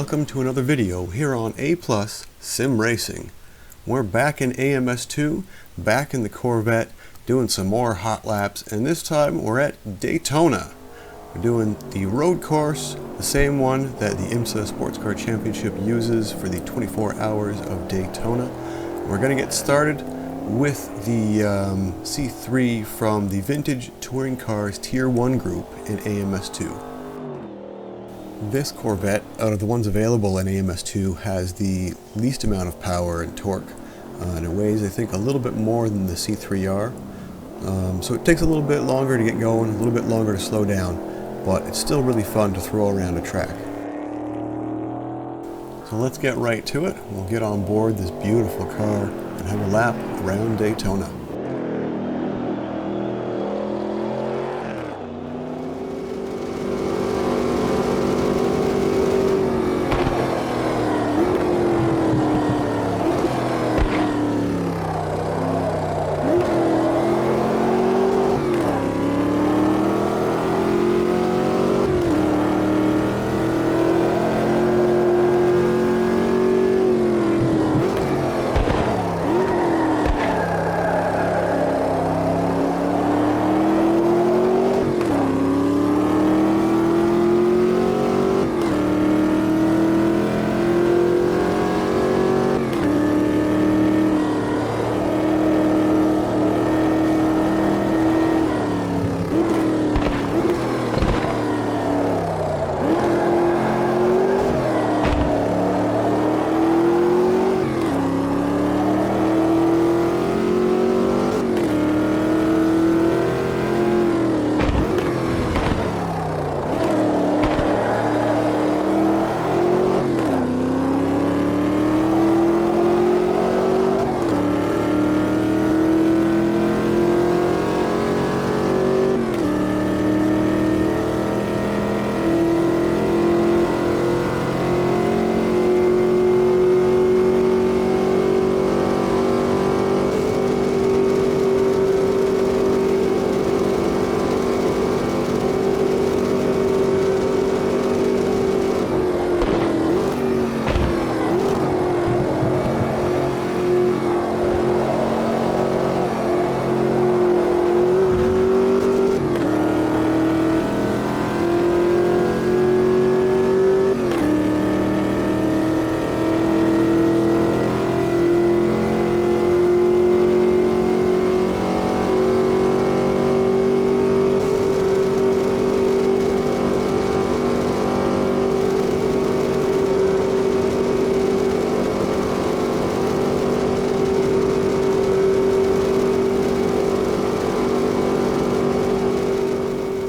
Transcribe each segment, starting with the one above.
welcome to another video here on A+ SimRacing. We're back in AMS2, back in the Corvette, doing some more hot laps, and this time we're at Daytona. We're doing the road course, the same one that the IMSA Sports Car Championship uses for the 24 hours of Daytona. We're going to get started with the C3 from the Vintage Touring Cars Tier 1 group in AMS2. This Corvette, out of the ones available in AMS2, has the least amount of power and torque, and it weighs, I think, a little bit more than the C3R. So it takes a little bit longer to get going, a little bit longer to slow down, but it's still really fun to throw around a track. So let's get right to it. We'll get on board this beautiful car and have a lap around Daytona.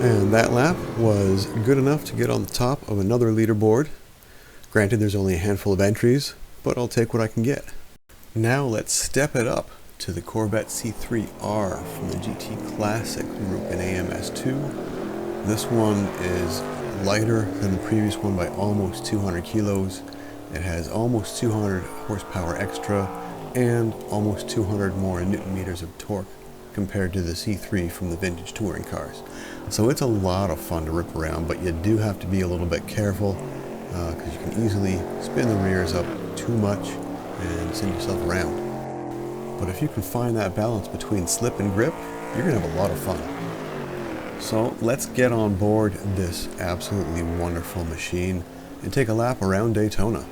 And that lap was good enough to get on the top of another leaderboard. Granted, there's only a handful of entries, but I'll take what I can get. Now let's step it up to the Corvette C3R from the GT Classic group in AMS2. This one is lighter than the previous one by almost 200 kilos. It has almost 200 horsepower extra and almost 200 more Newton meters of torque compared to the C3 from the Vintage Touring Cars. So it's a lot of fun to rip around, but you do have to be a little bit careful because you can easily spin the rears up too much and send yourself around. But if you can find that balance between slip and grip, you're going to have a lot of fun. So let's get on board this absolutely wonderful machine and take a lap around Daytona.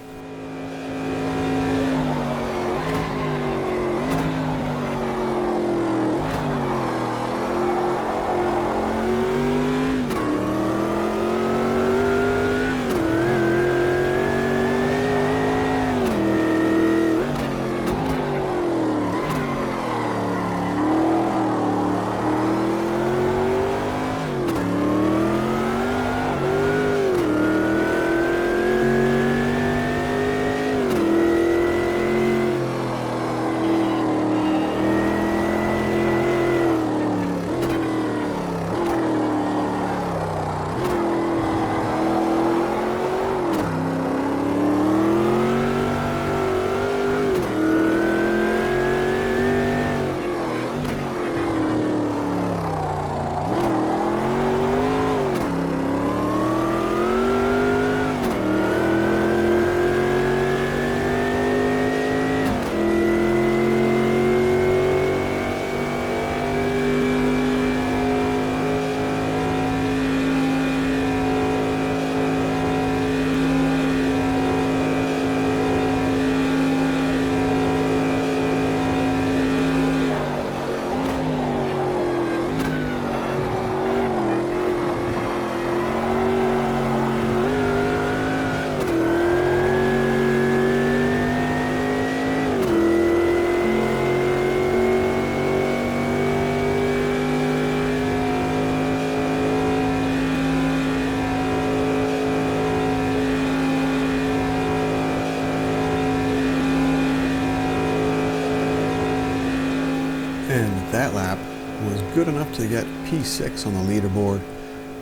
And that lap was good enough to get P6 on the leaderboard.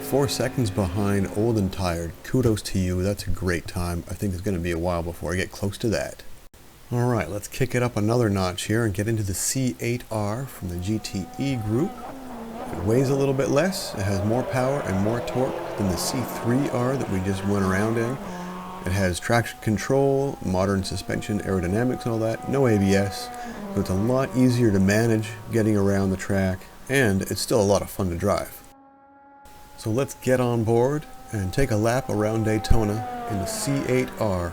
4 seconds behind Old and Tired. Kudos to you, that's a great time. I think it's going to be a while before I get close to that. Alright, let's kick it up another notch here and get into the C8R from the GTE group. It weighs a little bit less, it has more power and more torque than the C3R that we just went around in. It has traction control, modern suspension, aerodynamics and all that, no ABS, so it's a lot easier to manage getting around the track, and it's still a lot of fun to drive. So let's get on board and take a lap around Daytona in the C8R.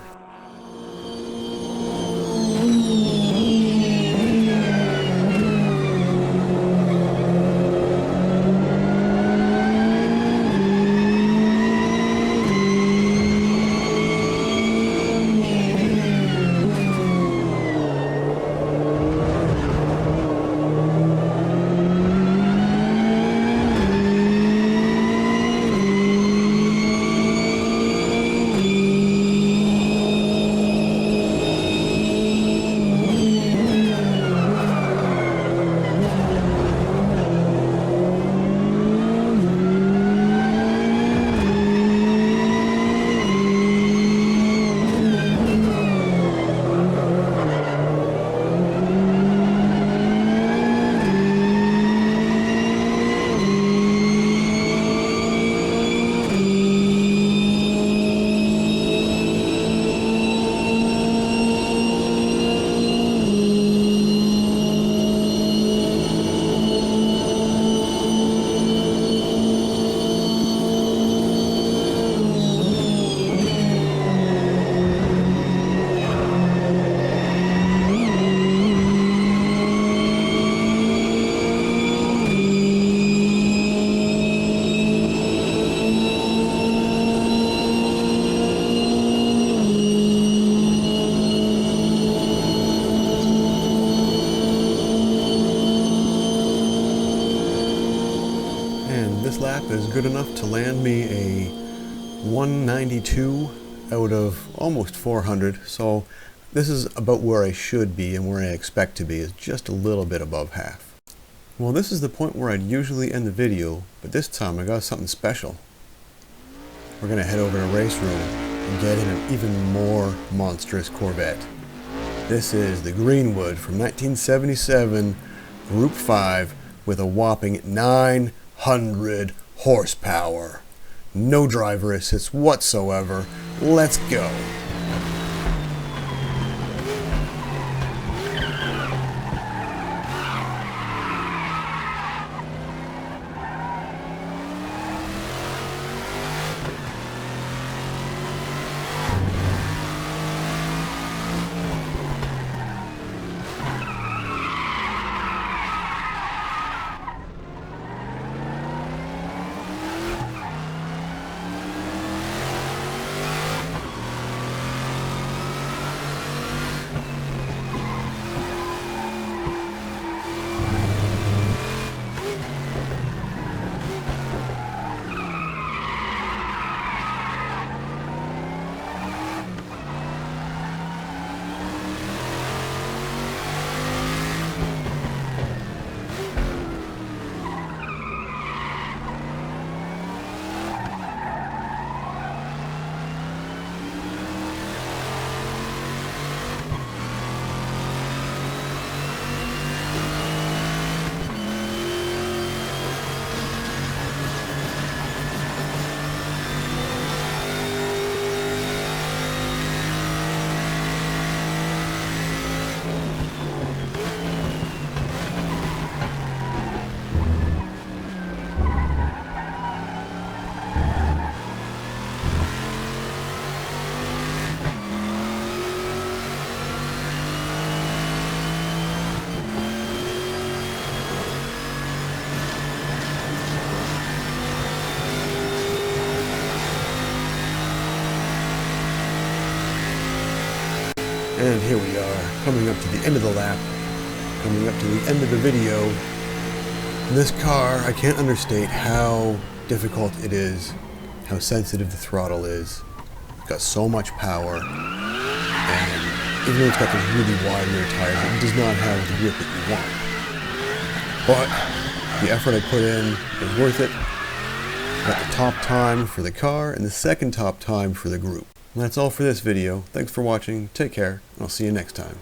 This lap is good enough to land me a 192 out of almost 400, so this is about where I should be and where I expect to be, is just a little bit above half. Well, this is the point where I'd usually end the video, but this time I got something special. We're going to head over to Race Room and get in an even more monstrous Corvette. This is the Greenwood from 1977, Group 5, with a whopping 900 horsepower. No driver assist whatsoever. Let's go. And here we are, coming up to the end of the lap, coming up to the end of the video. This car, I can't understate how difficult it is, how sensitive the throttle is. It's got so much power, and even though it's got those really wide rear tires, it does not have the grip that you want. but the effort I put in is worth it. Got the top time for the car and the second top time for the group. And that's all for this video. Thanks for watching, take care, and I'll see you next time.